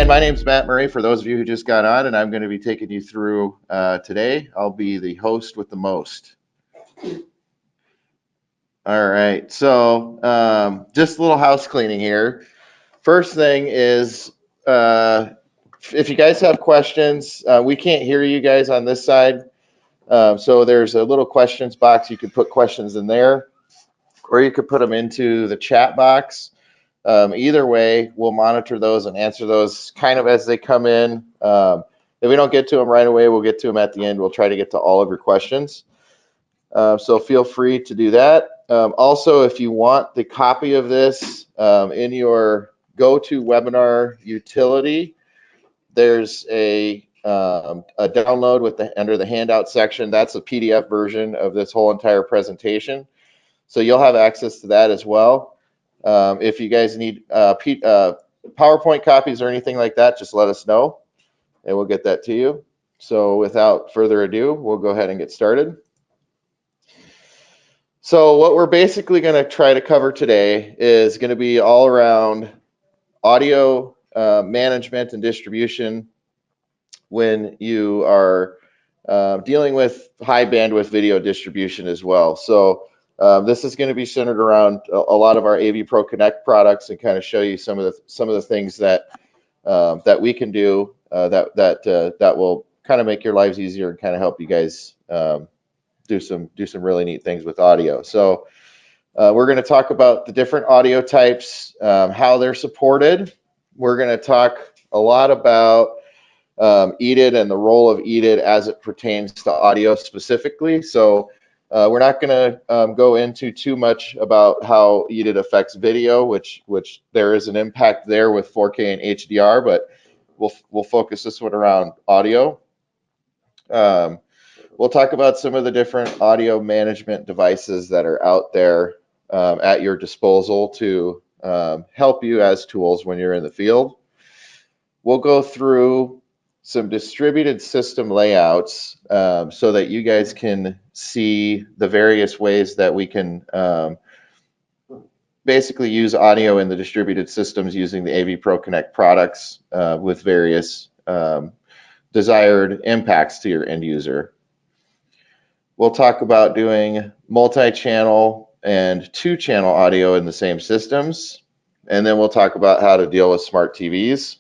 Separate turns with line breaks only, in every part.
Again, my name's Matt Murray, for those of you who just got on, and I'm going to be taking you through today. I'll be the host with the most. All right, so just a little house cleaning here. First thing is, if you guys have questions, we can't hear you guys on this side. So there's a little questions box. You can put questions in there, or you could put them into the chat box. Either way, we'll monitor those and answer those kind of as they come in. If we don't get to them right away, we'll get to them at the end. We'll try to get to all of your questions. So feel free to do that. Also, if you want the copy of this in your GoToWebinar utility, there's a download with under the handout section. That's a PDF version of this whole entire presentation. So you'll have access to that as well. If you guys need PowerPoint copies or anything like that, just let us know and we'll get that to you. So without further ado, we'll go ahead and get started. So what we're basically going to try to cover today is going to be all around audio management and distribution when you are dealing with high bandwidth video distribution as well. So this is going to be centered around a lot of our AVPro Connect products and kind of show you some of the things that that we can do that will kind of make your lives easier and kind of help you guys do some really neat things with audio. So we're going to talk about the different audio types, how they're supported. We're going to talk a lot about EDID and the role of EDID as it pertains to audio specifically. So we're not going to go into too much about how EDID affects video, which there is an impact there with 4K and HDR, but we'll focus this one around audio. We'll talk about some of the different audio management devices that are out there at your disposal to help you as tools when you're in the field. We'll go through some distributed system layouts so that you guys can see the various ways that we can basically use audio in the distributed systems using the AVPro Connect products with various desired impacts to your end user. We'll talk about doing multi-channel and two-channel audio in the same systems, and then we'll talk about how to deal with smart TVs.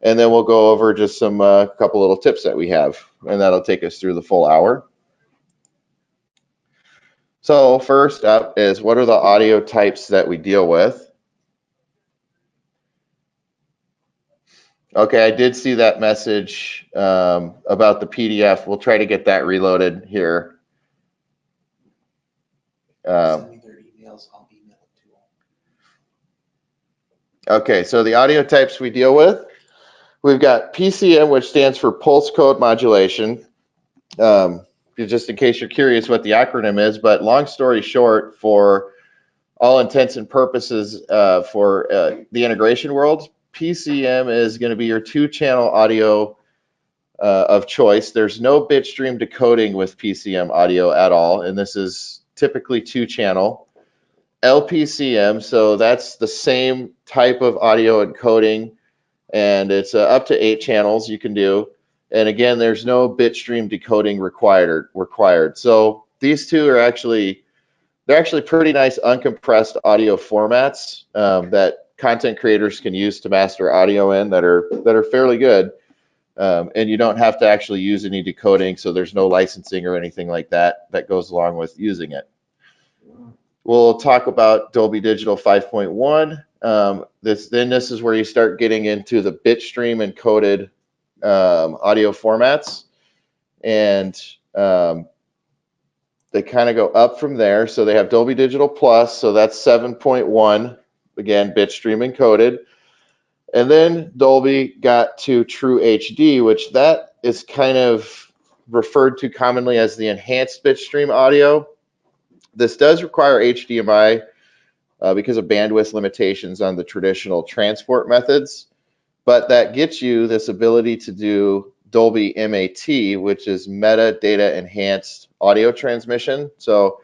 And then we'll go over just some couple little tips that we have, and that'll take us through the full hour. So first up is, what are the audio types that we deal with? Okay, I did see that message about the PDF. We'll try to get that reloaded here. Okay, so the audio types we deal with. We've got PCM, which stands for Pulse Code Modulation. Just in case you're curious what the acronym is, but long story short, for all intents and purposes for the integration world, PCM is going to be your two-channel audio of choice. There's no bitstream decoding with PCM audio at all, and this is typically two-channel. LPCM, so that's the same type of audio encoding, and it's up to 8 channels you can do. And again, there's no bitstream decoding required. So these two are they're actually pretty nice uncompressed audio formats that content creators can use to master audio in that are fairly good. And you don't have to actually use any decoding, so there's no licensing or anything like that that goes along with using it. We'll talk about Dolby Digital 5.1. This is where you start getting into the bitstream encoded audio formats, and they kind of go up from there. So they have Dolby Digital Plus, so that's 7.1, again, bitstream encoded. And then Dolby got to True HD, which that is kind of referred to commonly as the enhanced bitstream audio. This does require HDMI because of bandwidth limitations on the traditional transport methods, but that gets you this ability to do Dolby MAT, which is metadata enhanced audio transmission. So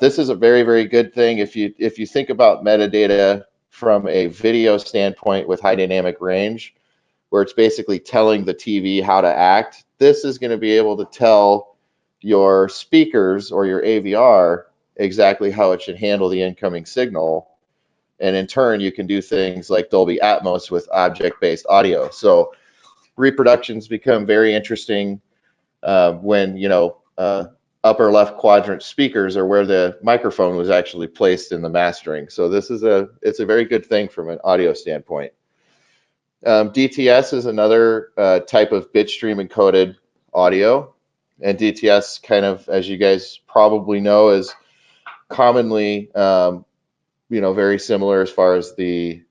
this is a very, very good thing. If you think about metadata from a video standpoint with high dynamic range, where it's basically telling the TV how to act. This is going to be able to tell your speakers or your AVR exactly how it should handle the incoming signal. And in turn, you can do things like Dolby Atmos with object-based audio. So reproductions become very interesting when, upper left quadrant speakers are where the microphone was actually placed in the mastering. So it's a very good thing from an audio standpoint. DTS is another type of bitstream encoded audio, and DTS, kind of, as you guys probably know, is commonly very similar as far as the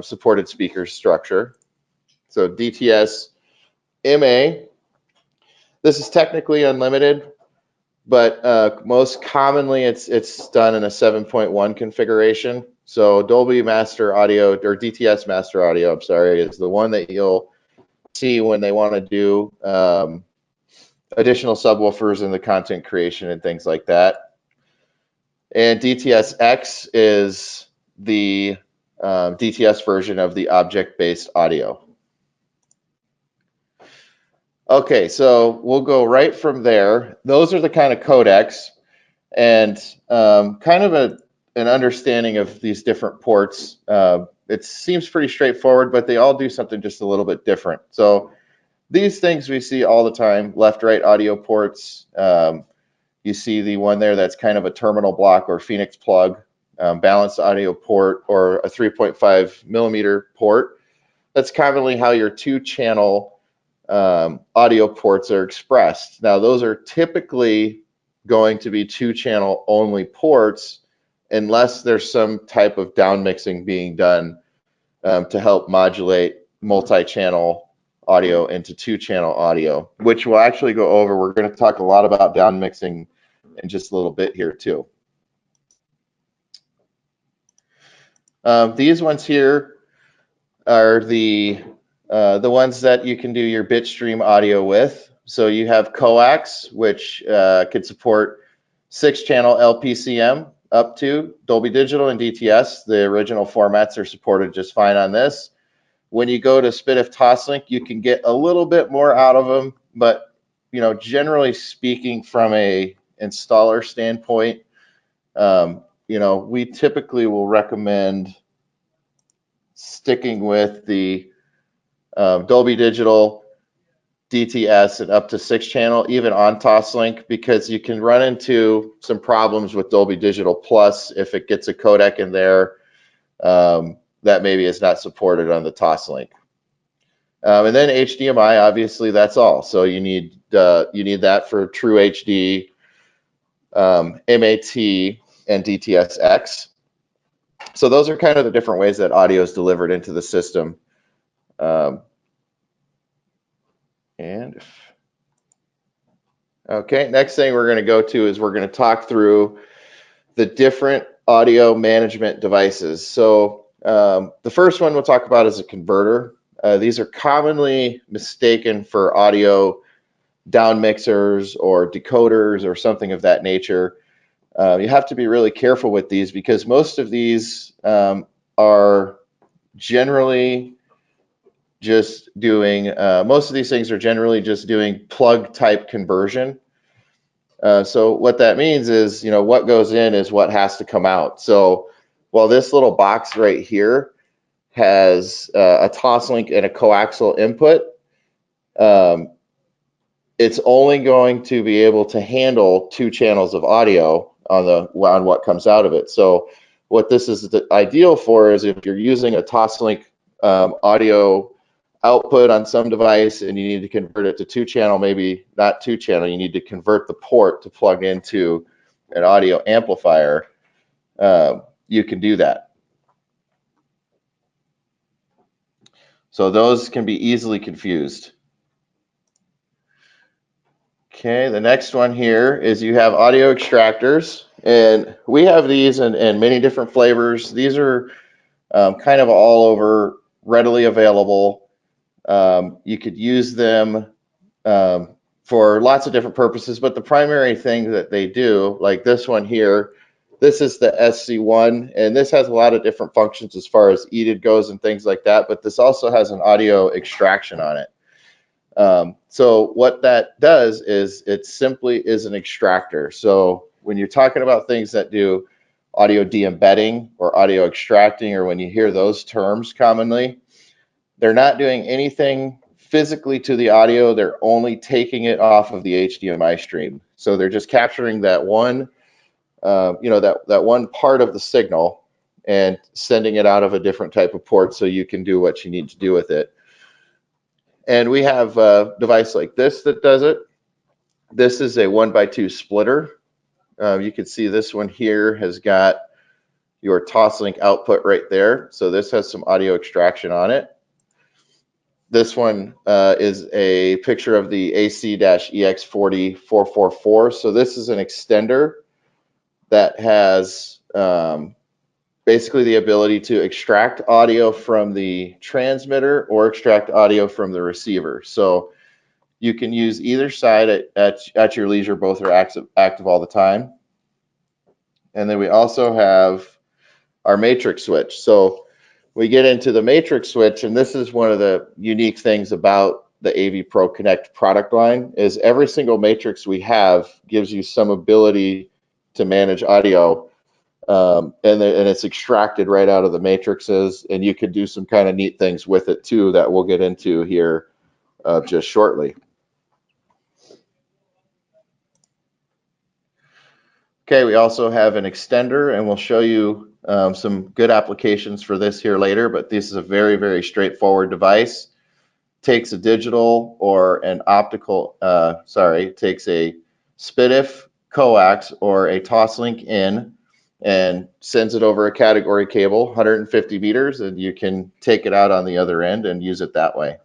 supported speaker structure. So DTS MA, this is technically unlimited, but most commonly it's done in a 7.1 configuration. So Dolby Master Audio, or DTS Master Audio, I'm sorry, is the one that you'll see when they want to do additional subwoofers in the content creation and things like that. And DTS-X is the DTS version of the object-based audio. Okay, so we'll go right from there. Those are the kind of codecs, and kind of an understanding of these different ports. It seems pretty straightforward, but they all do something just a little bit different. So these things we see all the time: left-right audio ports. You see the one there that's kind of a terminal block or Phoenix plug, balanced audio port, or a 3.5 millimeter port. That's commonly how your two-channel audio ports are expressed. Now, those are typically going to be two-channel only ports unless there's some type of down mixing being done to help modulate multi-channel audio into two-channel audio, which we'll actually go over. We're going to talk a lot about down mixing in just a little bit here too. These ones here are the ones that you can do your bitstream audio with. So you have coax, which could support 6-channel LPCM up to Dolby Digital and DTS. The original formats are supported just fine on this. When you go to SPDIF Toslink, you can get a little bit more out of them, but generally speaking, from a installer standpoint, we typically will recommend sticking with the Dolby Digital, DTS, and up to 6-channel, even on Toslink, because you can run into some problems with Dolby Digital Plus if it gets a codec in there that maybe is not supported on the Toslink. And then HDMI, obviously, that's all. So you need that for True HD, MAT, and DTS-X. So those are kind of the different ways that audio is delivered into the system. Okay, next thing we're going to go to is we're going to talk through the different audio management devices. So the first one we'll talk about is a converter. These are commonly mistaken for audio down mixers or decoders or something of that nature. You have to be really careful with these because most of these are generally just doing, most of these things are generally just doing plug type conversion. So what that means is, what goes in is what has to come out. So while this little box right here has a Toslink and a coaxial input, it's only going to be able to handle 2 channels of audio on what comes out of it. So what this is ideal for is if you're using a Toslink audio output on some device and you need to convert it to 2-channel, maybe not 2-channel, you need to convert the port to plug into an audio amplifier, you can do that. So those can be easily confused. Okay, the next one here is you have audio extractors, and we have these in many different flavors. These are kind of all over, readily available. You could use them for lots of different purposes, but the primary thing that they do, like this one here, This is the SC1, and this has a lot of different functions as far as EDID goes and things like that, but this also has an audio extraction on it. So what that does is it simply is an extractor. So when you're talking about things that do audio de-embedding or audio extracting, or when you hear those terms commonly, they're not doing anything physically to the audio. They're only taking it off of the HDMI stream. So they're just capturing that one, that one part of the signal and sending it out of a different type of port so you can do what you need to do with it. And we have a device like this that does it. This is a 1x2 splitter. You can see this one here has got your Toslink output right there. So this has some audio extraction on it. This one is a picture of the AC-EX40444. So this is an extender that has basically the ability to extract audio from the transmitter or extract audio from the receiver. So you can use either side at your leisure. Both are active all the time. And then we also have our matrix switch. So we get into the matrix switch, and this is one of the unique things about the AVPro Connect product line is every single matrix we have gives you some ability to manage audio. And it's extracted right out of the matrices, and you can do some kind of neat things with it too that we'll get into here just shortly. Okay, we also have an extender, and we'll show you some good applications for this here later, but this is a very, very straightforward device. Takes a digital or an optical, takes a SPDIF coax or a Toslink in and sends it over a category cable, 150 meters, and you can take it out on the other end and use it that way.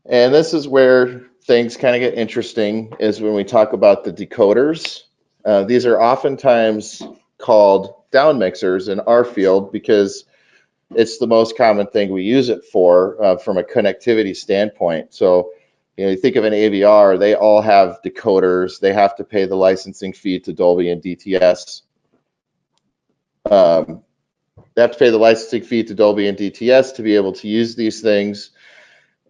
And this is where things kind of get interesting, is when we talk about the decoders. These are oftentimes called down mixers in our field because it's the most common thing we use it for from a connectivity standpoint. So, you think of an AVR, they all have decoders. They have to pay the licensing fee to Dolby and DTS. They have to pay the licensing fee to Dolby and DTS to be able to use these things.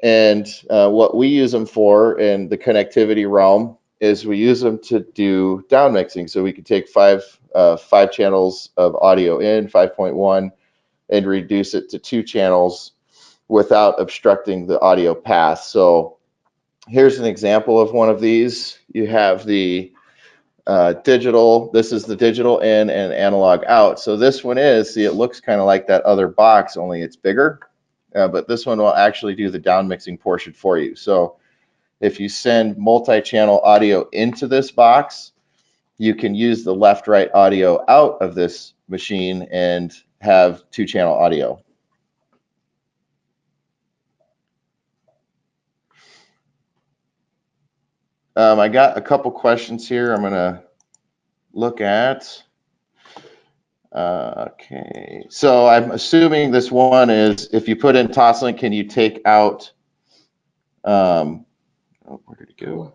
And what we use them for in the connectivity realm is we use them to do down mixing. So we can take five channels of audio in, 5.1, and reduce it to 2 channels without obstructing the audio path. So here's an example of one of these. You have the digital. This is the digital in and analog out. So this one is, see, it looks kind of like that other box, only it's bigger. But this one will actually do the down mixing portion for you. So if you send multi-channel audio into this box, you can use the left-right audio out of this machine and have 2-channel audio. I got a couple questions here I'm going to look at. Okay, so I'm assuming this one is, if you put in Toslink, can you take out, where did it go?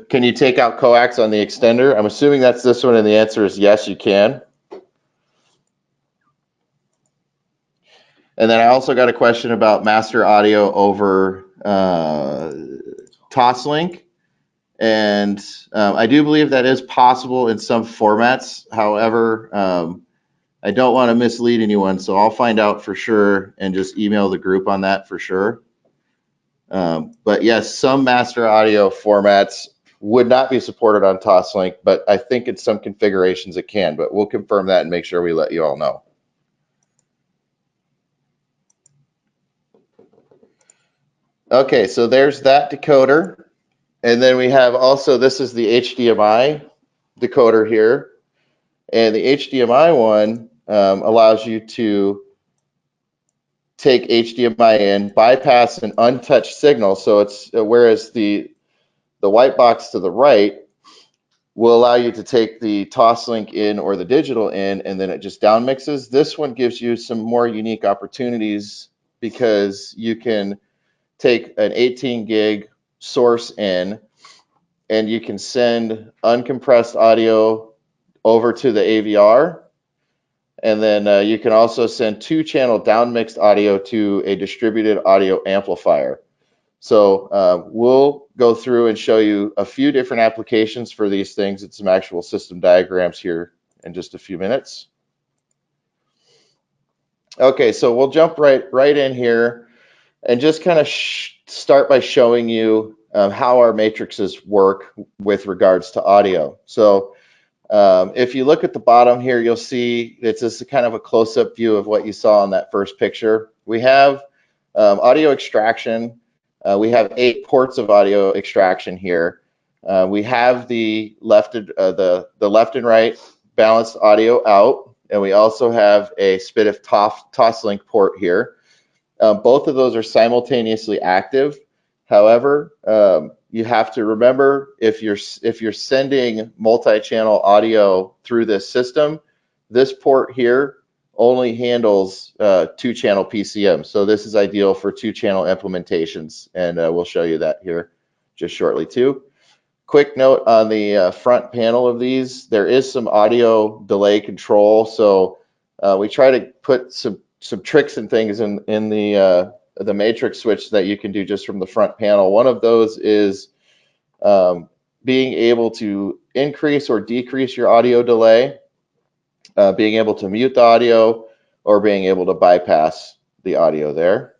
Can you take out coax on the extender? I'm assuming that's this one, and the answer is yes, you can. And then I also got a question about master audio over Toslink. And I do believe that is possible in some formats. However, I don't want to mislead anyone, so I'll find out for sure and just email the group on that for sure. But yes, some master audio formats would not be supported on Toslink, but I think in some configurations it can, but we'll confirm that and make sure we let you all know. Okay, so there's that decoder. And then we have also, this is the HDMI decoder here. And the HDMI one allows you to take HDMI in, bypass an untouched signal. So it's, whereas the white box to the right will allow you to take the Toslink in or the digital in, and then it just down mixes. This one gives you some more unique opportunities because you can take an 18 gig source in and you can send uncompressed audio over to the AVR. And then you can also send 2-channel downmixed audio to a distributed audio amplifier. So we'll go through and show you a few different applications for these things and some actual system diagrams here in just a few minutes. Okay, so we'll jump right in here and just kind of start by showing you how our matrices work with regards to audio. So if you look at the bottom here, you'll see it's just kind of a close-up view of what you saw in that first picture. We have audio extraction. We have 8 ports of audio extraction here. We have the left and right balanced audio out, and we also have a SPDIF toslink port here. Both of those are simultaneously active. However, you have to remember if you're sending multi-channel audio through this system, this port here only handles 2-channel PCM. So this is ideal for 2-channel implementations, and we'll show you that here just shortly too. Quick note on the front panel of these, there is some audio delay control. So we try to put some tricks and things in the matrix switch that you can do just from the front panel. One of those is being able to increase or decrease your audio delay, being able to mute the audio, or being able to bypass the audio there.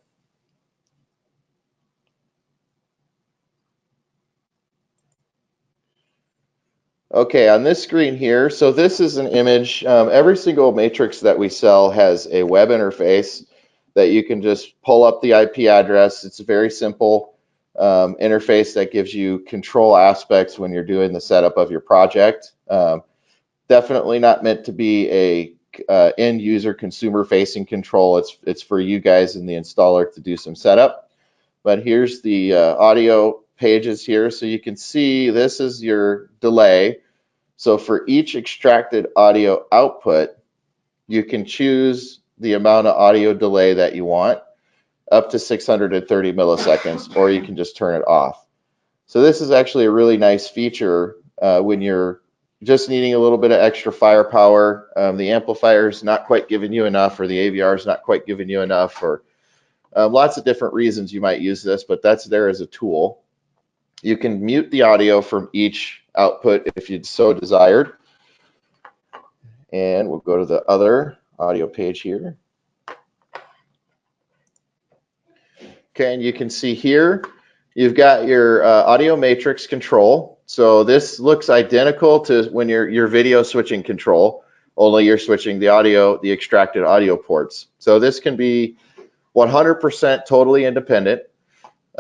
Okay, on this screen here, so this is an image. Every single matrix that we sell has a web interface that you can just pull up the IP address. It's a very simple interface that gives you control aspects when you're doing the setup of your project. Definitely not meant to be a end user consumer facing control. It's for you guys and the installer to do some setup. But here's the audio pages here, so you can see this is your delay. So for each extracted audio output, you can choose the amount of audio delay that you want, up to 630 milliseconds, or you can just turn it off. So this is actually a really nice feature when you're just needing a little bit of extra firepower. The amplifier is not quite giving you enough, or the AVR is not quite giving you enough, or lots of different reasons you might use this, but that's there as a tool. You can mute the audio from each output if you'd so desired. And we'll go to the other audio page here. Okay, and you can see here, you've got your audio matrix control. So this looks identical to when your video switching control, only you're switching the audio, the extracted audio ports. So this can be 100% totally independent.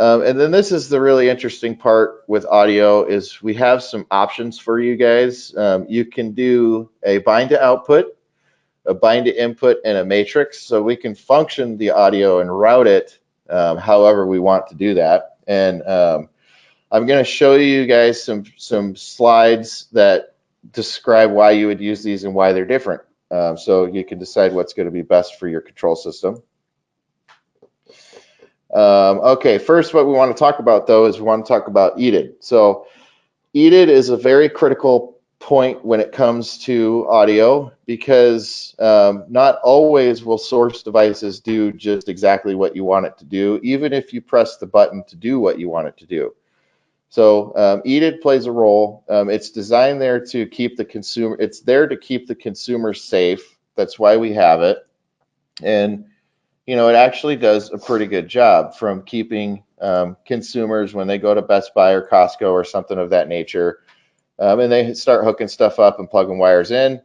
And then this is the really interesting part with audio is we have some options for you guys. You can do a bind to output, a bind to input, and a matrix. So we can function the audio and route it however we want to do that. And I'm going to show you guys some slides that describe why you would use these and why they're different. So you can decide what's going to be best for your control system. Okay, first what we want to talk about though is we want to talk about EDID. So EDID is a very critical point when it comes to audio because not always will source devices do just exactly what you want it to do, even if you press the button to do what you want it to do. So EDID plays a role. It's designed there to keep the consumer, it's there to keep the consumer safe. That's why we have it. And you know, it actually does a pretty good job from keeping consumers when they go to Best Buy or Costco or something of that nature, and they start hooking stuff up and plugging wires in,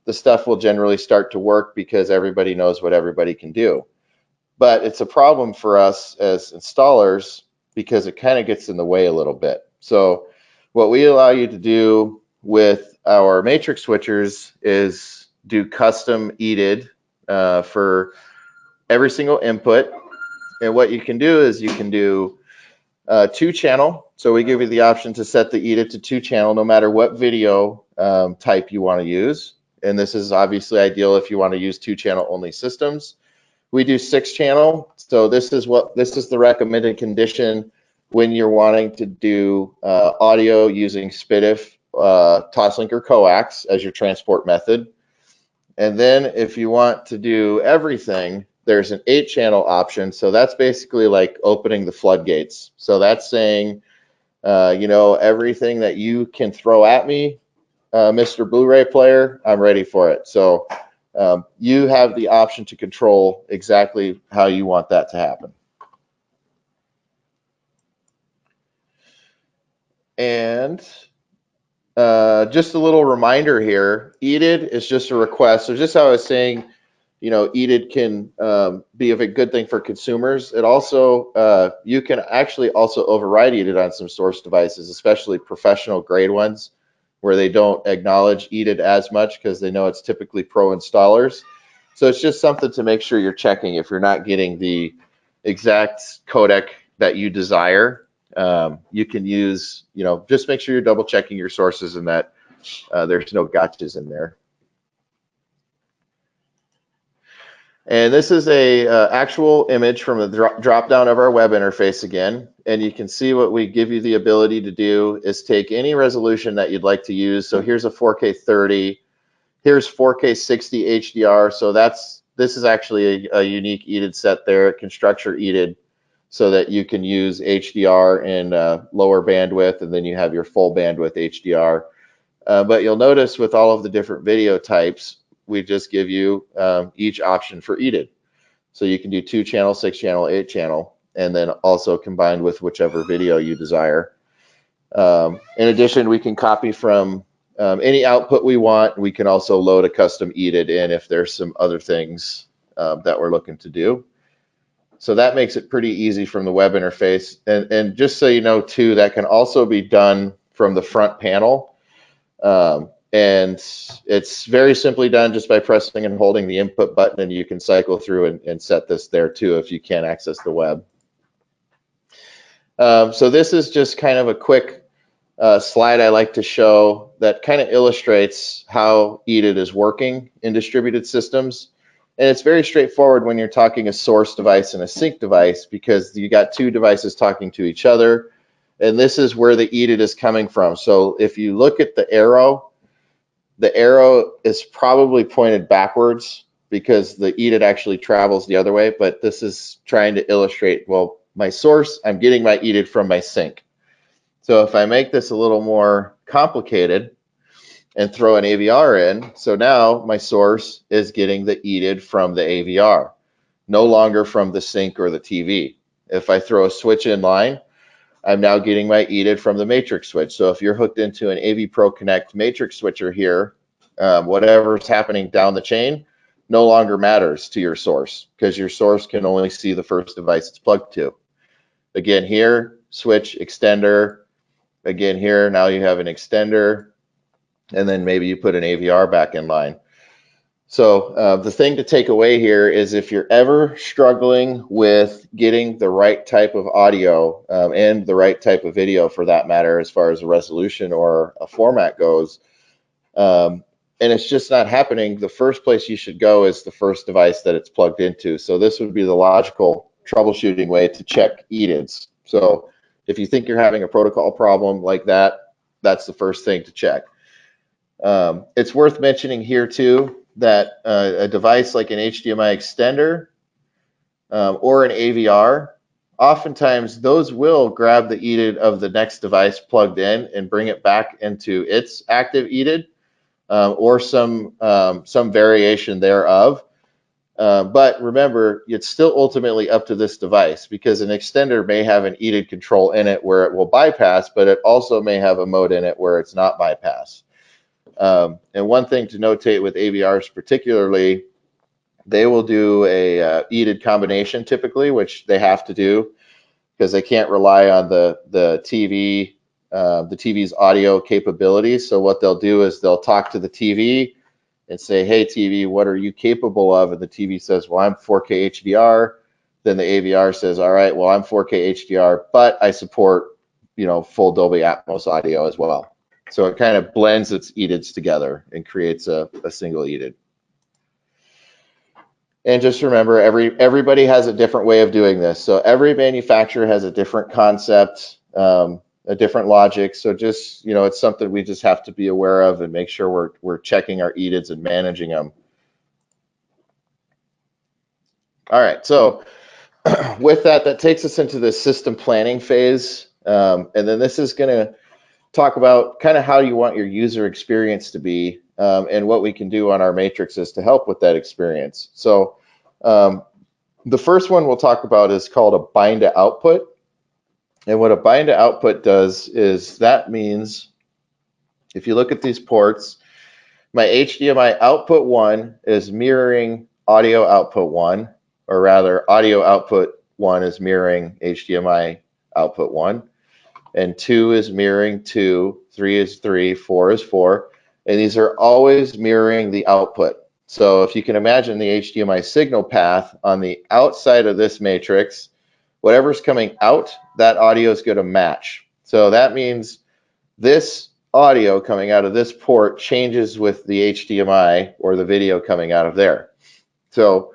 the stuff will generally start to work because everybody knows what everybody can do. But it's a problem for us as installers because it kind of gets in the way a little bit. So what we allow you to do with our matrix switchers is do custom EDID for every single input. And what you can do is you can do 2-channel. So we give you the option to set the EDID to 2-channel no matter what video type you want to use. And this is obviously ideal if you want to use 2-channel only systems. We do 6-channel. So this is the recommended condition when you're wanting to do audio using SPDIF, toslink, or coax as your transport method. And then if you want to do everything, there's an 8-channel option. So that's basically like opening the floodgates. So that's saying, you know, everything that you can throw at me, Mr. Blu-ray player, I'm ready for it. So you have the option to control exactly how you want that to happen. And just a little reminder here, EDID is just a request. So just how I was saying, you know, EDID can be a good thing for consumers. It also, you can actually also override EDID on some source devices, especially professional grade ones, where they don't acknowledge EDID as much because they know it's typically pro installers. So it's just something to make sure you're checking if you're not getting the exact codec that you desire. You can use, you know, just make sure you're double checking your sources and that there's no gotchas in there. And this is a actual image from the drop down of our web interface again. And you can see what we give you the ability to do is take any resolution that you'd like to use. So here's a 4K 30, here's 4K 60 HDR. So this is actually a unique EDID set there. It can structure EDID so that you can use HDR in lower bandwidth, and then you have your full bandwidth HDR. But you'll notice with all of the different video types, we just give you each option for EDID. So you can do 2-channel, 6-channel, 8-channel, and then also combined with whichever video you desire. In addition, we can copy from any output we want. We can also load a custom EDID in if there's some other things that we're looking to do. So that makes it pretty easy from the web interface. And just so you know, too, that can also be done from the front panel. And it's very simply done just by pressing and holding the input button, and you can cycle through and set this there too if you can't access the web. So this is just kind of a quick slide I like to show that kind of illustrates how EDID is working in distributed systems. And it's very straightforward when you're talking a source device and a sync device, because you got 2 devices talking to each other. And this is where the EDID is coming from. So if you look at the arrow is probably pointed backwards because the EDID actually travels the other way, but this is trying to illustrate, well, my source, I'm getting my EDID from my sync. So if I make this a little more complicated and throw an AVR in, so now my source is getting the EDID from the AVR, no longer from the sync or the TV. If I throw a switch in line, I'm now getting my EDID from the matrix switch. So if you're hooked into an AVPro Connect matrix switcher here, whatever's happening down the chain no longer matters to your source because your source can only see the first device it's plugged to. Again, here, switch, extender. Again, here, now you have an extender. And then maybe you put an AVR back in line. So the thing to take away here is if you're ever struggling with getting the right type of audio and the right type of video for that matter, as far as a resolution or a format goes, and it's just not happening, the first place you should go is the first device that it's plugged into. So this would be the logical troubleshooting way to check EDIDs. So if you think you're having a protocol problem like that, that's the first thing to check. It's worth mentioning here too that a device like an HDMI extender or an AVR, oftentimes those will grab the EDID of the next device plugged in and bring it back into its active EDID or some variation thereof. But remember, it's still ultimately up to this device because an extender may have an EDID control in it where it will bypass, but it also may have a mode in it where it's not bypass. And one thing to notate with AVRs particularly, they will do a EDID combination typically, which they have to do because they can't rely on the TV, the TV's audio capabilities. So what they'll do is they'll talk to the TV and say, hey, TV, what are you capable of? And the TV says, well, I'm 4K HDR. Then the AVR says, all right, well, I'm 4K HDR, but I support, you know, full Dolby Atmos audio as well. So it kind of blends its EDIDs together and creates a single EDID. And just remember, everybody has a different way of doing this. So every manufacturer has a different concept, a different logic. So just, it's something we just have to be aware of and make sure we're checking our EDIDs and managing them. All right, so with that takes us into the system planning phase. And then this is going to talk about kind of how you want your user experience to be, and what we can do on our matrices to help with that experience. So the first one we'll talk about is called a bind to output. And what a bind to output does is that means if you look at these ports, my HDMI output 1 is mirroring audio output 1, or rather audio output 1 is mirroring HDMI output 1, and 2 is mirroring 2, 3 is 3, 4 is 4, and these are always mirroring the output. So if you can imagine the HDMI signal path on the outside of this matrix, whatever's coming out, that audio is going to match. So that means this audio coming out of this port changes with the HDMI or the video coming out of there. So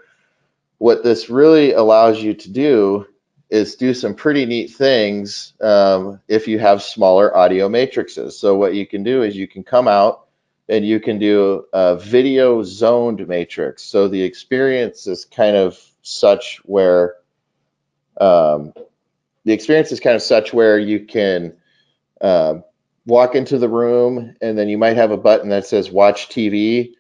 what this really allows you to do is do some pretty neat things if you have smaller audio matrices. So what you can do is you can come out and you can do a video zoned matrix. So the experience is kind of such where you can walk into the room, and then you might have a button that says watch TV.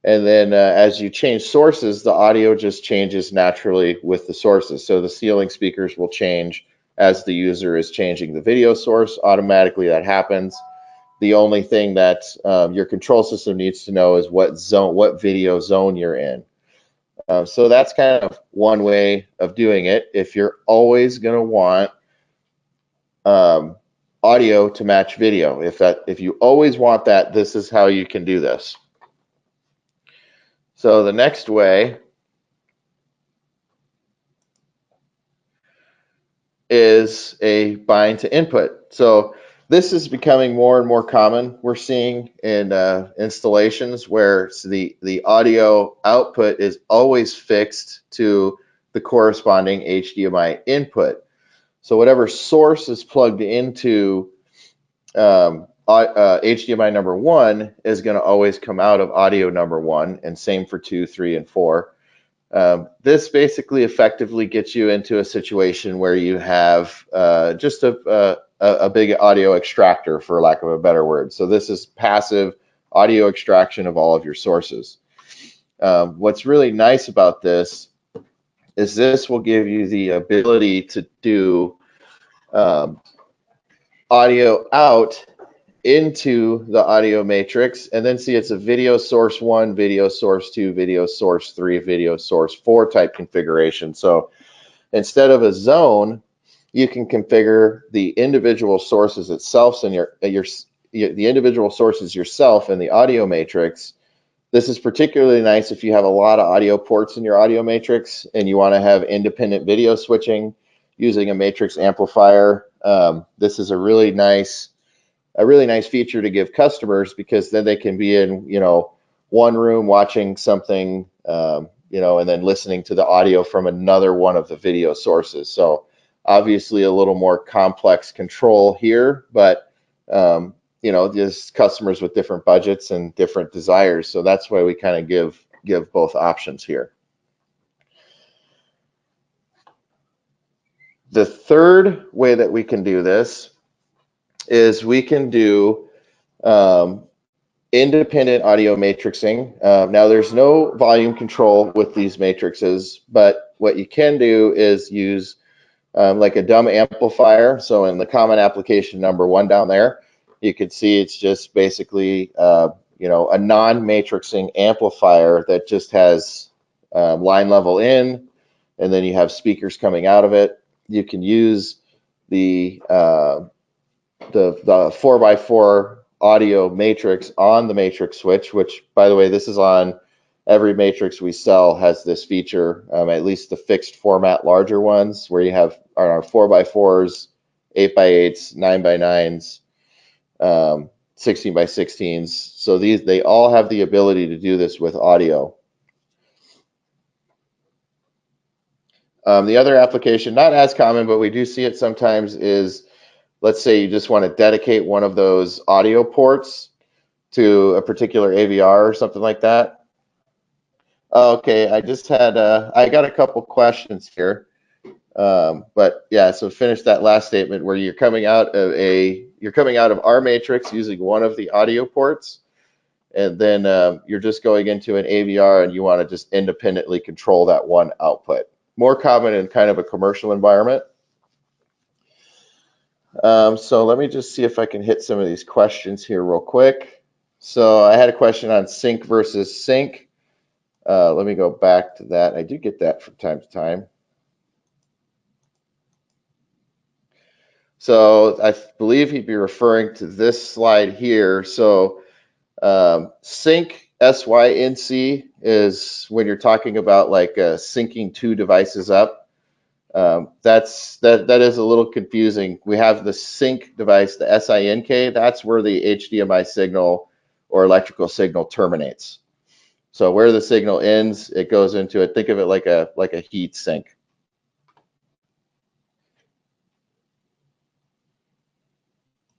And then as you change sources, the audio just changes naturally with the sources. So the ceiling speakers will change as the user is changing the video source. Automatically that happens. The only thing that your control system needs to know is what video zone you're in. So that's kind of one way of doing it. If you're always going to want audio to match video, if you always want that, this is how you can do this. So the next way is a bind to input. So this is becoming more and more common. We're seeing in installations where the audio output is always fixed to the corresponding HDMI input. So whatever source is plugged into HDMI number 1 is going to always come out of audio number 1, and same for 2, 3, and 4. This basically effectively gets you into a situation where you have just a big audio extractor, for lack of a better word. So this is passive audio extraction of all of your sources. What's really nice about this is this will give you the ability to do audio out into the audio matrix, and then see it's a video source 1, video source 2, video source 3, video source 4 type configuration. So instead of a zone, you can configure the individual sources itself and the individual sources yourself in the audio matrix. This is particularly nice if you have a lot of audio ports in your audio matrix and you want to have independent video switching using a matrix amplifier. This is a really nice feature to give customers, because then they can be in one room watching something and then listening to the audio from another one of the video sources. So obviously a little more complex control here, but there's customers with different budgets and different desires, so that's why we kind of give both options here. The third way that we can do this is we can do independent audio matrixing. Now there's no volume control with these matrices, but what you can do is use like a dumb amplifier. So in the common application number 1 down there, you can see it's just basically a non-matrixing amplifier that just has line level in, and then you have speakers coming out of it. You can use the 4x4 audio matrix on the matrix switch, which, by the way, this is on every matrix we sell, has this feature, at least the fixed format larger ones, where you have our 4x4s, 8x8s, 9x9s, 16x16s. So they all have the ability to do this with audio. The other application, not as common, but we do see it sometimes, is let's say you just want to dedicate one of those audio ports to a particular AVR or something like that. Okay, I just had I got a couple questions here, but yeah. So finish that last statement where you're coming out of our matrix using one of the audio ports, and then you're just going into an AVR and you want to just independently control that one output. More common in kind of a commercial environment. So let me just see if I can hit some of these questions here real quick. So I had a question on sync versus sync. Let me go back to that. I do get that from time to time. So I believe he'd be referring to this slide here. So sync, SYNC, is when you're talking about like syncing two devices up. That is a little confusing. We have the sync device, the SINK. That's where the HDMI signal or electrical signal terminates. So where the signal ends, it goes into it. Think of it like a heat sink.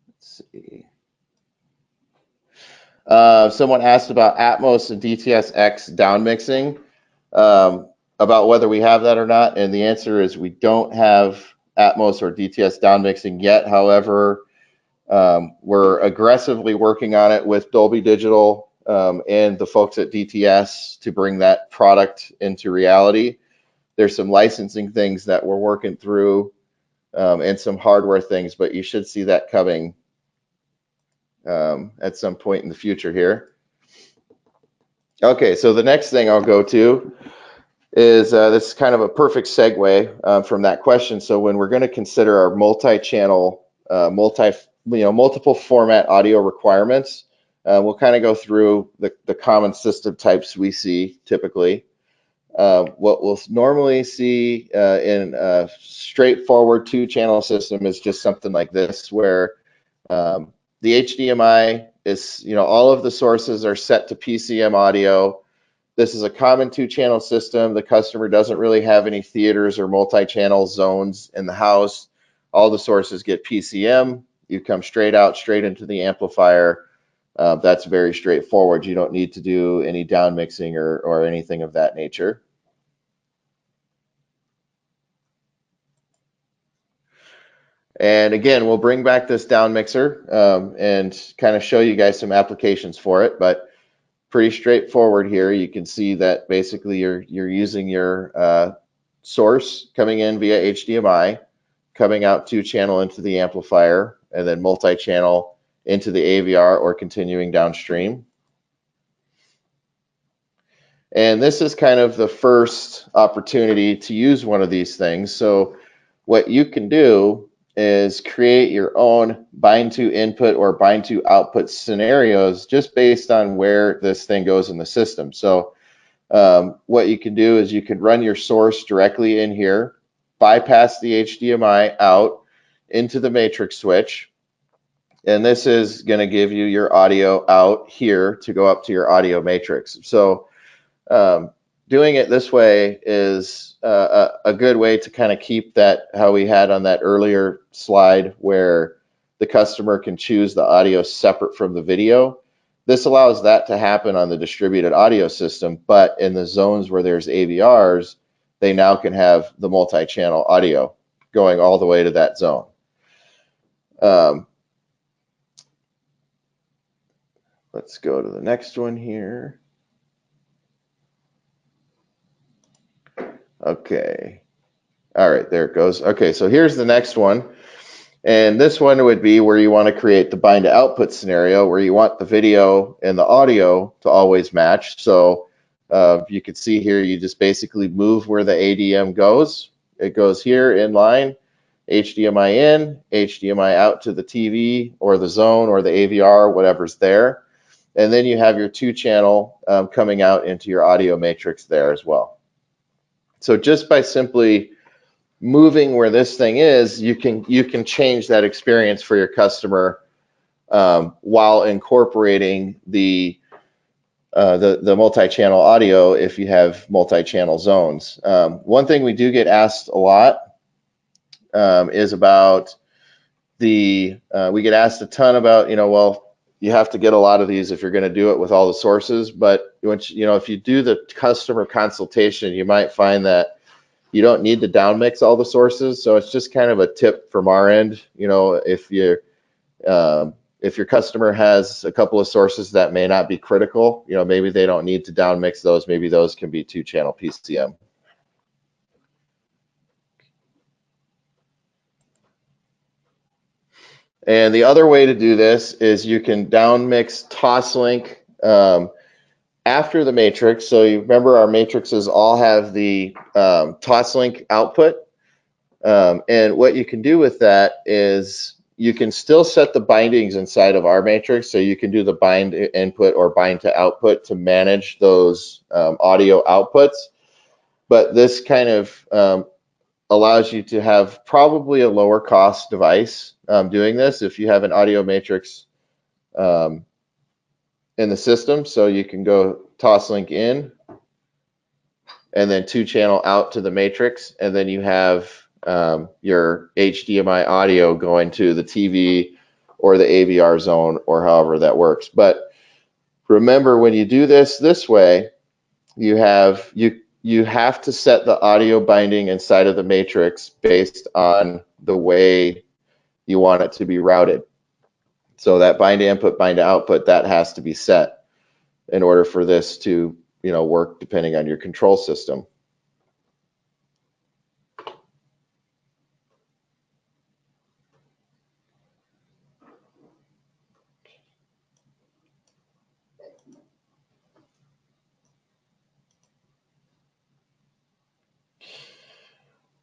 Let's see. Someone asked about Atmos and DTS:X downmixing, about whether we have that or not, and the answer is we don't have Atmos or DTS downmixing yet. However, we're aggressively working on it with Dolby Digital and the folks at DTS to bring that product into reality. There's some licensing things that we're working through and some hardware things, but you should see that coming at some point in the future here. Okay, so the next thing I'll go to is this is kind of a perfect segue from that question. So when we're going to consider our multi-channel, multiple format audio requirements, we'll kind of go through the common system types we see typically. What we'll normally see in a straightforward two-channel system is just something like this, where the HDMI is, all of the sources are set to PCM audio. This is a common two-channel system. The customer doesn't really have any theaters or multi-channel zones in the house. All the sources get PCM. You come straight into the amplifier. That's very straightforward. You don't need to do any down mixing or anything of that nature. And again, we'll bring back this down mixer and kind of show you guys some applications for it, but pretty straightforward here. You can see that basically you're using your source coming in via HDMI, coming out two-channel into the amplifier, and then multi-channel into the AVR or continuing downstream. And this is kind of the first opportunity to use one of these things. So what you can do is create your own bind to input or bind to output scenarios just based on where this thing goes in the system. So what you can do is you can run your source directly in here, bypass the HDMI out into the matrix switch, and this is going to give you your audio out here to go up to your audio matrix. So doing it this way is a good way to kind of keep that how we had on that earlier slide where the customer can choose the audio separate from the video. This allows that to happen on the distributed audio system, but in the zones where there's AVRs, they now can have the multi-channel audio going all the way to that zone. Let's go to the next one here. Okay. All right, there it goes. Okay, so here's the next one. And this one would be where you want to create the bind to output scenario where you want the video and the audio to always match. So you can see here, you just basically move where the ADM goes. It goes here in line, HDMI in, HDMI out to the TV or the zone or the AVR, whatever's there. And then you have your two-channel coming out into your audio matrix there as well. So just by simply moving where this thing is, you can change that experience for your customer while incorporating the the multi-channel audio if you have multi-channel zones. One thing we do get asked a lot is about we get asked a ton about, well, you have to get a lot of these if you're going to do it with all the sources, but once, if you do the customer consultation, you might find that you don't need to downmix all the sources. So it's just kind of a tip from our end, if your customer has a couple of sources that may not be critical, maybe they don't need to downmix those. Maybe those can be 2-channel PCM. And the other way to do this is you can downmix toslink after the matrix. So you remember our matrices all have the toslink output. And what you can do with that is you can still set the bindings inside of our matrix. So you can do the bind input or bind to output to manage those audio outputs. But this kind of allows you to have probably a lower cost device doing this if you have an audio matrix in the system. So you can go toslink in and then 2-channel out to the matrix, and then you have your HDMI audio going to the TV or the AVR zone or however that works. But remember, when you do this way, you have to set the audio binding inside of the matrix based on the way you want it to be routed. So that bind to input, bind to output, that has to be set in order for this to work depending on your control system.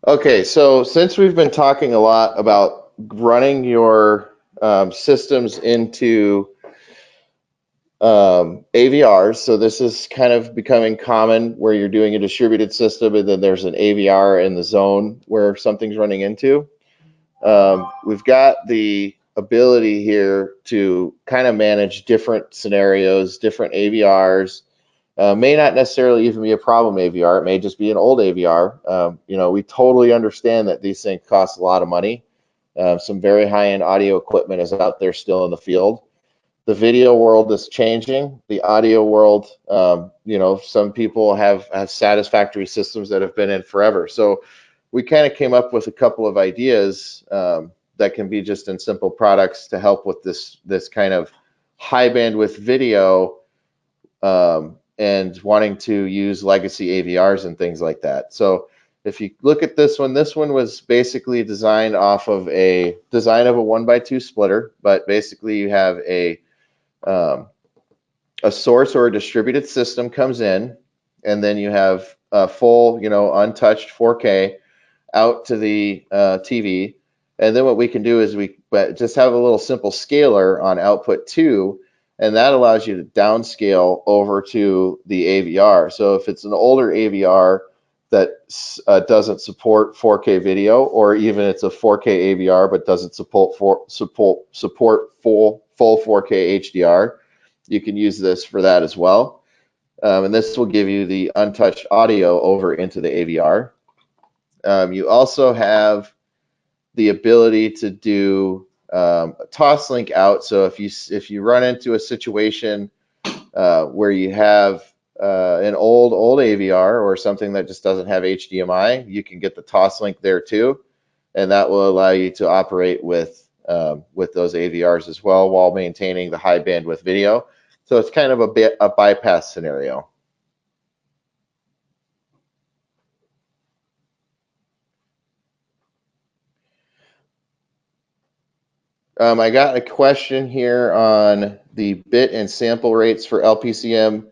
Okay, so since we've been talking a lot about running your systems into AVRs, so this is kind of becoming common where you're doing a distributed system and then there's an AVR in the zone where something's running into. We've got the ability here to kind of manage different scenarios, different AVRs. May not necessarily even be a problem AVR. It may just be an old AVR. We totally understand that these things cost a lot of money. Some very high-end audio equipment is out there still in the field. The video world is changing. The audio world, some people have satisfactory systems that have been in forever. So we kind of came up with a couple of ideas that can be just in simple products to help with this kind of high bandwidth video and wanting to use legacy AVRs and things like that. So if you look at this one was basically designed off of a design of a 1x2 splitter, but basically you have a source or a distributed system comes in, and then you have a full, untouched 4K out to the TV. And then what we can do is we just have a little simple scaler on output 2, and that allows you to downscale over to the AVR. So if it's an older AVR that doesn't support 4K video, or even it's a 4K AVR but doesn't support full 4K HDR, you can use this for that as well. And this will give you the untouched audio over into the AVR. You also have the ability to do toslink out. So if you run into a situation where you have an old AVR or something that just doesn't have HDMI, you can get the toslink there too, and that will allow you to operate with those AVRs as well while maintaining the high bandwidth video. So it's kind of a bypass scenario. I got a question here on the bit and sample rates for LPCM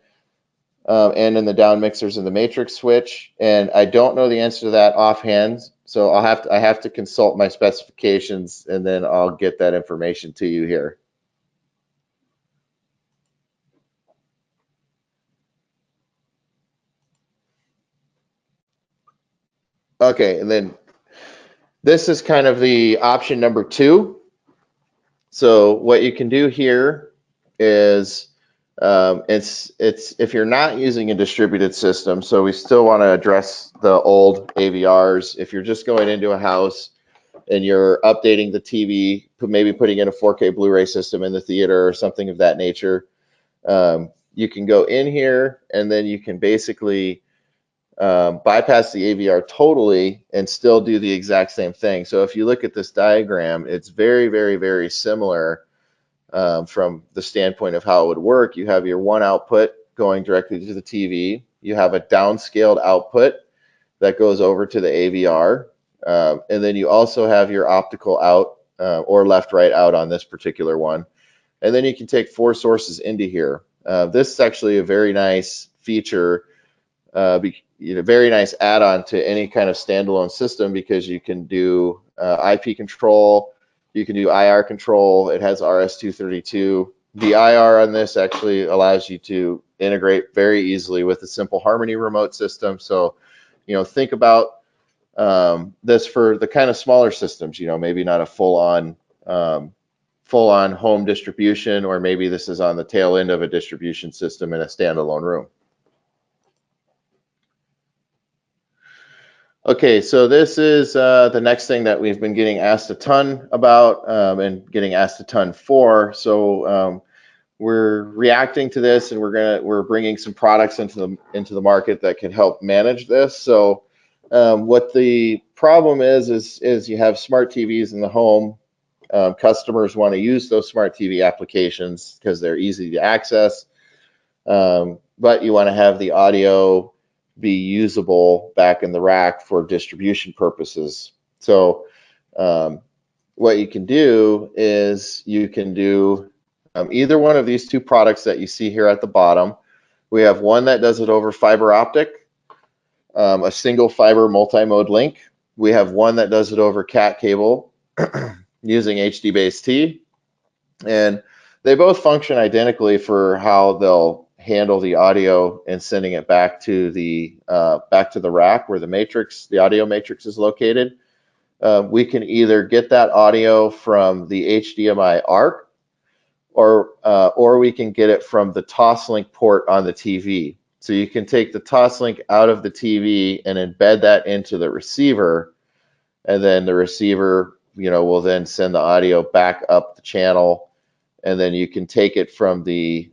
and in the down mixers in the matrix switch, and I don't know the answer to that offhand, so I have to consult my specifications, and then I'll get that information to you here. Okay, and then this is kind of the option number 2. So what you can do here is It's if you're not using a distributed system, so we still want to address the old AVRs. If you're just going into a house and you're updating the TV, maybe putting in a 4K Blu-ray system in the theater or something of that nature, you can go in here and then you can basically bypass the AVR totally and still do the exact same thing. So if you look at this diagram, it's very, very, very similar from the standpoint of how it would work. You have your one output going directly to the TV. You have a downscaled output that goes over to the AVR. And then you also have your optical out or left-right out on this particular one. And then you can take 4 sources into here. This is actually a very nice feature, very nice add-on to any kind of standalone system, because you can do IP control, you can do IR control. It has RS-232. The IR on this actually allows you to integrate very easily with a simple Harmony remote system. So, think about this for the kind of smaller systems, maybe not a full-on home distribution, or maybe this is on the tail end of a distribution system in a standalone room. Okay, so this is the next thing that we've been getting asked a ton about and getting asked a ton for. So we're reacting to this, and we're bringing some products into the market that can help manage this. So what the problem is you have smart TVs in the home. Customers want to use those smart TV applications because they're easy to access, but you want to have the audio be usable back in the rack for distribution purposes. So what you can do is you can do either one of these 2 products that you see here at the bottom. We have one that does it over fiber optic, a single fiber multi-mode link. We have one that does it over cat cable using HD-base-T, and they both function identically for how they'll handle the audio and sending it back to the rack where the audio matrix is located. We can either get that audio from the HDMI ARC, or we can get it from the Toslink port on the TV. So you can take the Toslink out of the TV and embed that into the receiver, and then the receiver, will then send the audio back up the channel. And then you can take it from the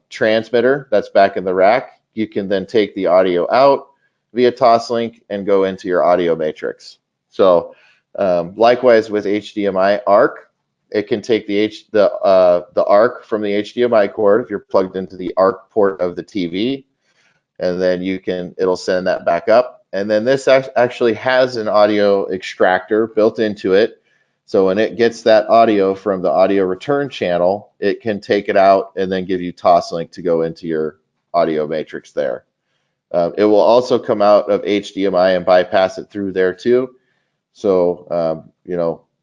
transmitter that's back in the rack. You can then take the audio out via Toslink and go into your audio matrix. So likewise with HDMI ARC, it can take the ARC from the HDMI cord if you're plugged into the ARC port of the TV, and then it'll send that back up. And then this actually has an audio extractor built into it. So when it gets that audio from the audio return channel, it can take it out and then give you Toslink to go into your audio matrix there. It will also come out of HDMI and bypass it through there too. So,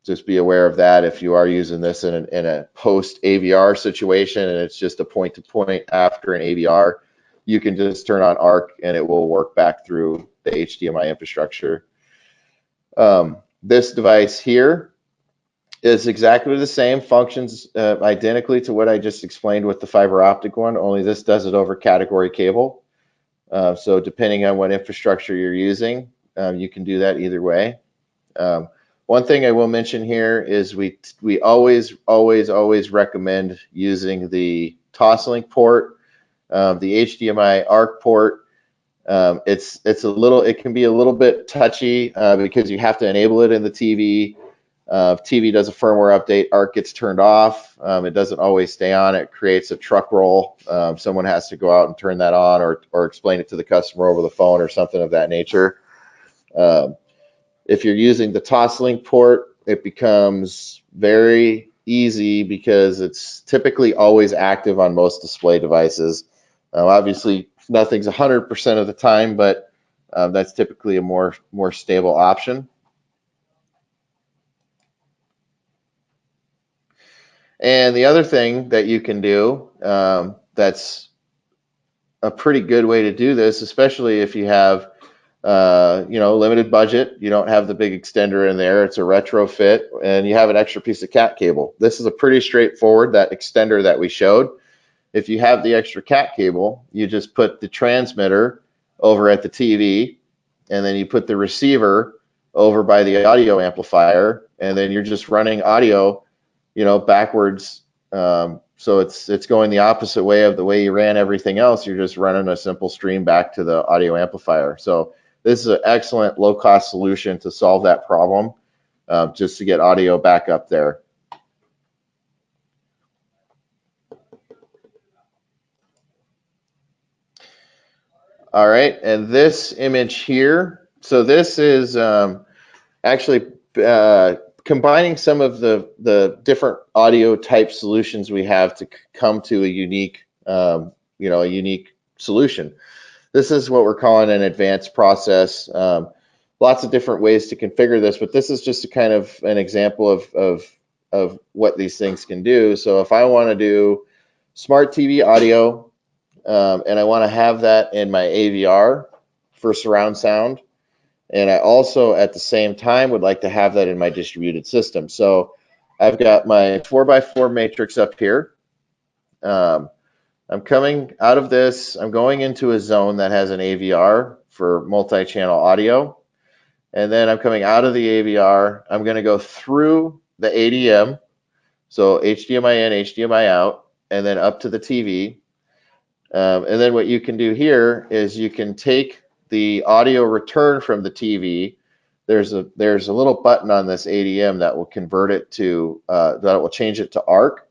just be aware of that if you are using this in a post AVR situation and it's just a point-to-point after an AVR. You can just turn on ARC and it will work back through the HDMI infrastructure. This device here is exactly the same, functions identically to what I just explained with the fiber optic one, only this does it over category cable. So depending on what infrastructure you're using, you can do that either way. One thing I will mention here is we always recommend using the Toslink port, the HDMI ARC port. It can be a little bit touchy because you have to enable it in the TV. If TV does a firmware update, ARC gets turned off. It doesn't always stay on. It creates a truck roll. Someone has to go out and turn that on, or explain it to the customer over the phone or something of that nature. If you're using the Toslink port, it becomes very easy because it's typically always active on most display devices. Obviously, nothing's 100% of the time, but that's typically a more stable option. And the other thing that you can do that's a pretty good way to do this, especially if you have limited budget, you don't have the big extender in there, it's a retrofit, and you have an extra piece of cat cable. This is a pretty straightforward, that extender that we showed. if you have the extra cat cable, you just put the transmitter over at the TV, and then you put the receiver over by the audio amplifier, and then you're just running audio, backwards. So it's going the opposite way of the way you ran everything else. You're just running a simple stream back to the audio amplifier. So this is an excellent low-cost solution to solve that problem, just to get audio back up there. All right, and this image here, so this is actually combining some of the different audio type solutions we have to come to a unique, a unique solution. This is what we're calling an advanced process. Lots of different ways to configure this, but this is just a kind of an example of what these things can do. So if I want to do smart TV audio, and I want to have that in my AVR for surround sound, and I also at the same time would like to have that in my distributed system. So I've got my 4x4 matrix up here. I'm coming out of this, I'm going into a zone that has an AVR for multi-channel audio. And then I'm coming out of the AVR, I'm going to go through the ADM, so HDMI in, HDMI out, and then up to the TV. And then what you can do here is you can take the audio return from the TV. There's a little button on this ADM that will convert it to, that will change it to ARC.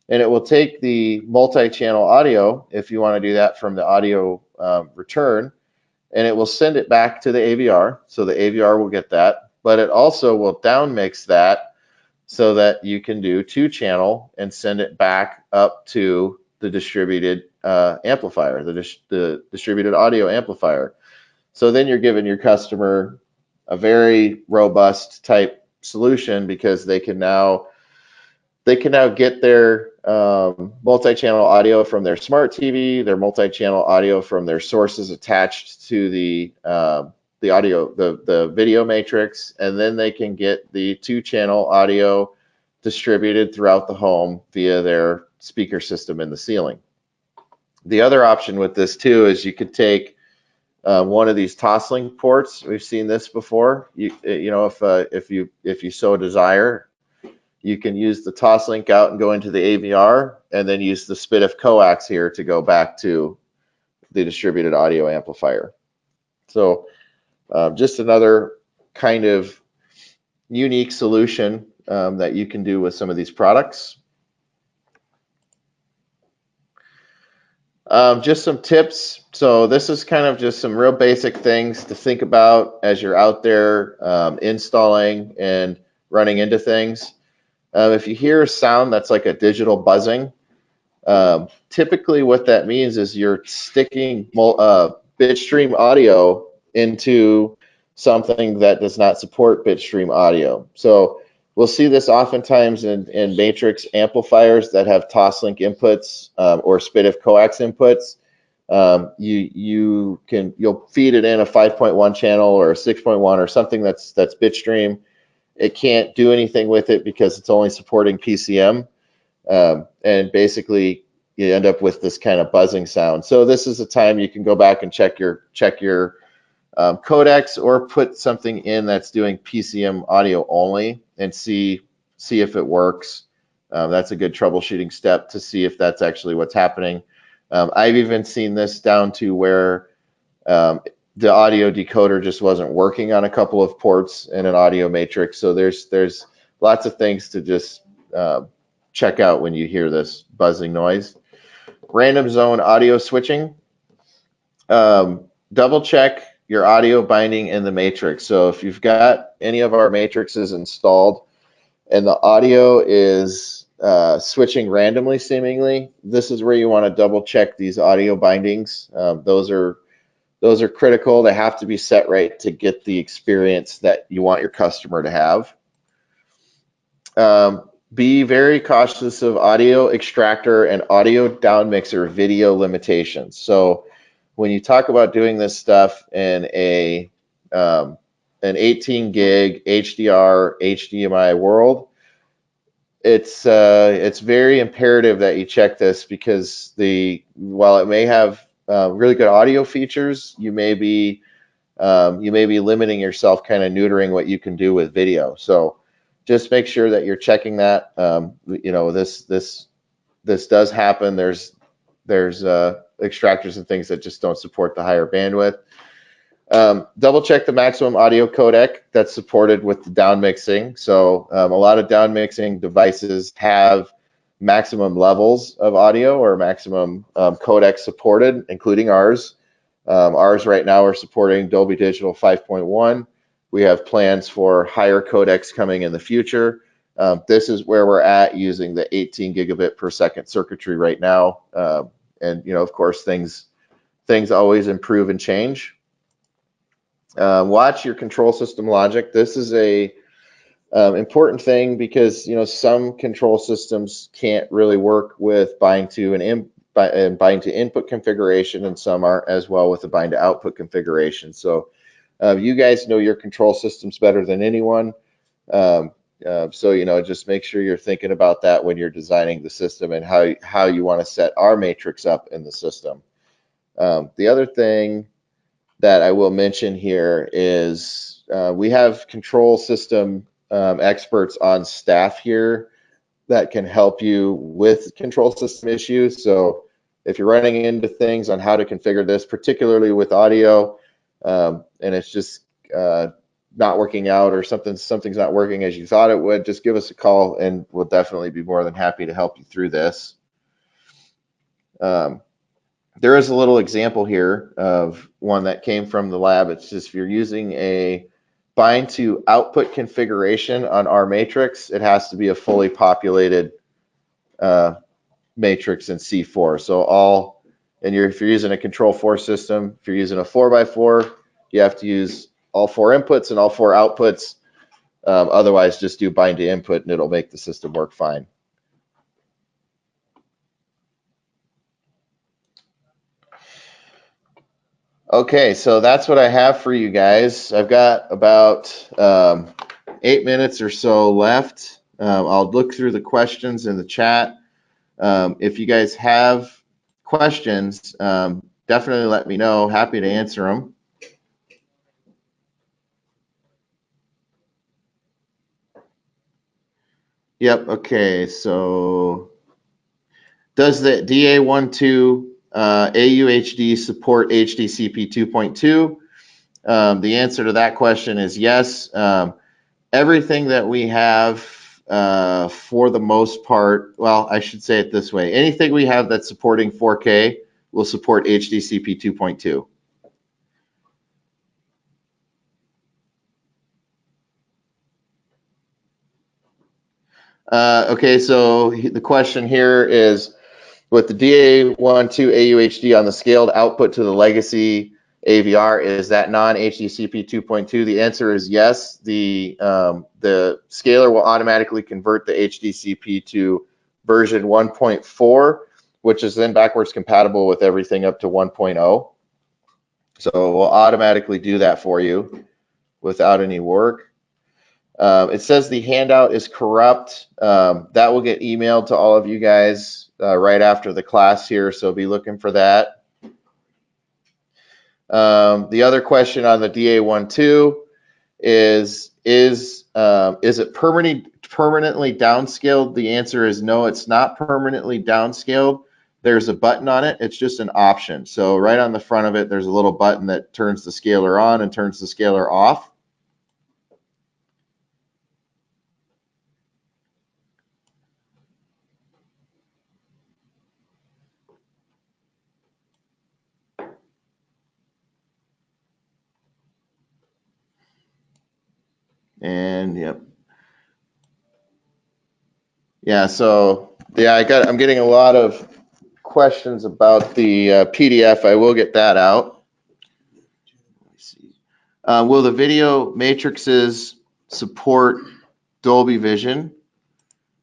And it will take the multi-channel audio, if you want to do that from the audio return, and it will send it back to the AVR. So the AVR will get that, but it also will downmix that so that you can do 2-channel and send it back up to the distributed amplifier, the distributed audio amplifier. So then you're giving your customer a very robust type solution, because they can now get their multi-channel audio from their smart TV, their multi-channel audio from their sources attached to the audio, the video matrix, and then they can get the 2-channel audio distributed throughout the home via their speaker system in the ceiling. The other option with this too is you could take one of these Toslink ports. We've seen this before. If you so desire, you can use the Toslink out and go into the AVR, and then use the SPDIF coax here to go back to the distributed audio amplifier. So just another kind of unique solution that you can do with some of these products. Just some tips. So this is kind of just some real basic things to think about as you're out there installing and running into things. If you hear a sound that's like a digital buzzing, typically what that means is you're sticking Bitstream audio into something that does not support Bitstream audio. So we'll see this oftentimes in matrix amplifiers that have Toslink inputs or SPDIF coax inputs. You'll feed it in a 5.1 channel or a 6.1 or something that's Bitstream. It can't do anything with it because it's only supporting PCM, and basically you end up with this kind of buzzing sound. So this is a time you can go back and check your codecs, or put something in that's doing PCM audio only and see if it works. That's a good troubleshooting step to see if that's actually what's happening. I've even seen this down to where the audio decoder just wasn't working on a couple of ports in an audio matrix. So there's lots of things to just check out when you hear this buzzing noise. Random zone audio switching. Double check your audio binding in the matrix. So if you've got any of our matrices installed and the audio is switching randomly seemingly, this is where you want to double check these audio bindings. Those are critical. They have to be set right to get the experience that you want your customer to have. Be very cautious of audio extractor and audio downmixer video limitations. So when you talk about doing this stuff in an 18 gig HDR HDMI world, it's very imperative that you check this, because while it may have really good audio features, you may be limiting yourself, kind of neutering what you can do with video. So just make sure that you're checking that. This does happen. There's extractors and things that just don't support the higher bandwidth. Double check the maximum audio codec that's supported with the down mixing. So a lot of down mixing devices have maximum levels of audio or maximum codec supported, including ours. Ours right now are supporting Dolby Digital 5.1. We have plans for higher codecs coming in the future. This is where we're at using the 18 gigabit per second circuitry right now. And of course, things always improve and change. Watch your control system logic. This is a important thing, because some control systems can't really work with bind to input configuration, and some aren't as well with the bind to output configuration. So you guys know your control systems better than anyone. So just make sure you're thinking about that when you're designing the system, and how you want to set our matrix up in the system. The other thing that I will mention here is we have control system experts on staff here that can help you with control system issues. So if you're running into things on how to configure this, particularly with audio, and it's just not working out, or something's not working as you thought it would, just give us a call, and we'll definitely be more than happy to help you through this. There is a little example here of one that came from the lab. It's just, if you're using a bind to output configuration on our matrix, it has to be a fully populated matrix in C4. So if you're using a control 4 system, if you're using a 4x4, you have to use all 4 inputs and all 4 outputs. Otherwise, just do bind to input, and it'll make the system work fine. Okay, so that's what I have for you guys. I've got about 8 minutes or so left. I'll look through the questions in the chat. If you guys have questions, definitely let me know. Happy to answer them. Yep, okay, so does the DA12 AUHD support HDCP 2.2? The answer to that question is yes. Everything that we have, for the most part, well, I should say it this way. Anything we have that's supporting 4K will support HDCP 2.2. Okay, so the question here is, with the DA12 AUHD on the scaled output to the legacy AVR, is that non-HDCP 2.2? The answer is yes. The scaler will automatically convert the HDCP to version 1.4, which is then backwards compatible with everything up to 1.0. So we'll automatically do that for you without any work. It says the handout is corrupt. That will get emailed to all of you guys right after the class here, so be looking for that. The other question on the DA12 is it permanently downscaled? The answer is no, it's not permanently downscaled. There's a button on it. It's just an option. So right on the front of it, there's a little button that turns the scaler on and turns the scaler off. And yep. Yeah, so yeah, I'm getting a lot of questions about the PDF. I will get that out. Let's see. Will the video matrices support Dolby Vision?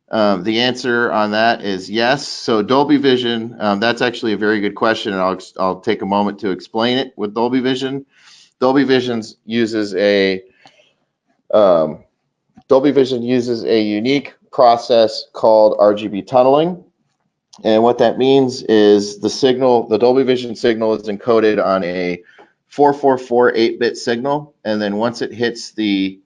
The answer on that is yes. So Dolby Vision, that's actually a very good question, and I'll take a moment to explain it with Dolby Vision. Dolby Vision uses a unique process called RGB tunneling. And what that means is the signal, the Dolby Vision signal is encoded on a 444 8-bit signal, and then once it hits the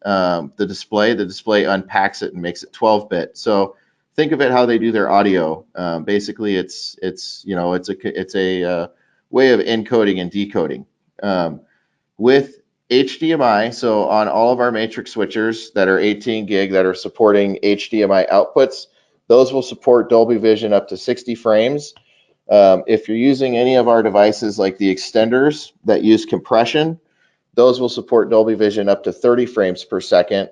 display unpacks it and makes it 12-bit. So think of it how they do their audio. Basically, it's a way of encoding and decoding. With HDMI, so on all of our matrix switchers that are 18 gig that are supporting HDMI outputs, those will support Dolby Vision up to 60 frames. If you're using any of our devices like the extenders that use compression, those will support Dolby Vision up to 30 frames per second.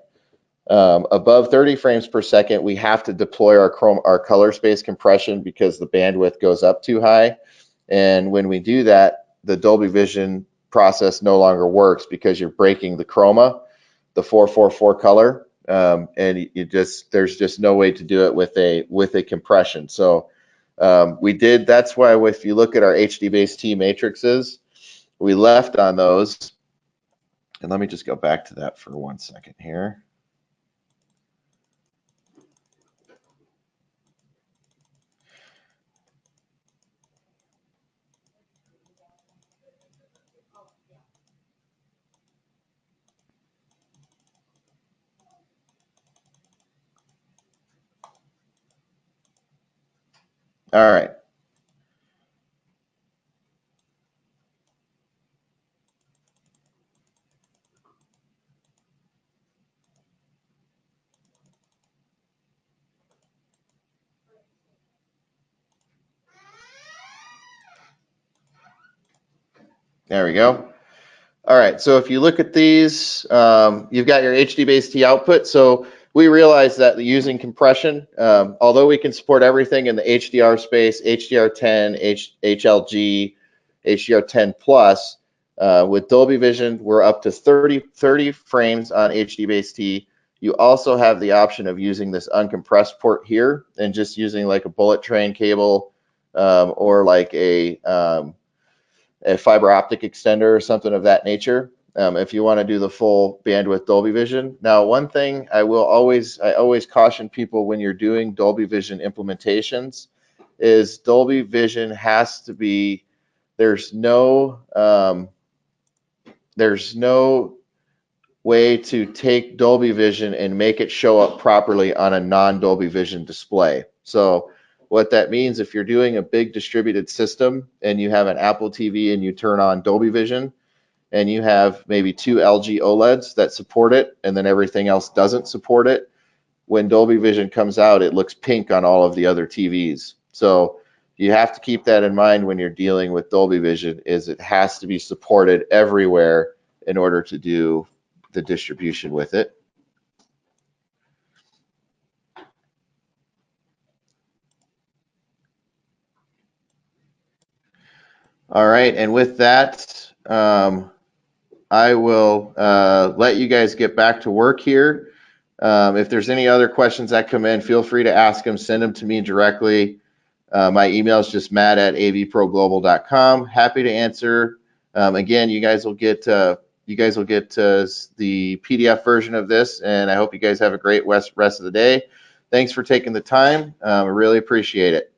Above 30 frames per second, we have to deploy our color space compression because the bandwidth goes up too high. And when we do that, the Dolby Vision process no longer works because you're breaking the chroma, the 444 color, and there's just no way to do it with a compression. So that's why if you look at our HD-based matrices, we left on those. And let me just go back to that for 1 second here. All right. There we go. All right, so if you look at these, you've got your HD-based output. So we realize that using compression, although we can support everything in the HDR space, HDR10, HLG, HDR10 plus, with Dolby Vision, we're up to 30 frames on HD-based. You also have the option of using this uncompressed port here and just using like a bullet train cable or like a fiber optic extender or something of that nature, if you want to do the full bandwidth Dolby Vision. Now, one thing I always caution people when you're doing Dolby Vision implementations is Dolby Vision has to be, there's no way to take Dolby Vision and make it show up properly on a non-Dolby Vision display. So what that means, if you're doing a big distributed system and you have an Apple TV and you turn on Dolby Vision and you have maybe 2 LG OLEDs that support it and then everything else doesn't support it, when Dolby Vision comes out, it looks pink on all of the other TVs. So you have to keep that in mind when you're dealing with Dolby Vision, is it has to be supported everywhere in order to do the distribution with it. All right, and with that, I will let you guys get back to work here. If there's any other questions that come in, feel free to ask them, send them to me directly. My email is just matt@avproglobal.com. Happy to answer. Again, you guys will get the PDF version of this, and I hope you guys have a great rest of the day. Thanks for taking the time. I really appreciate it.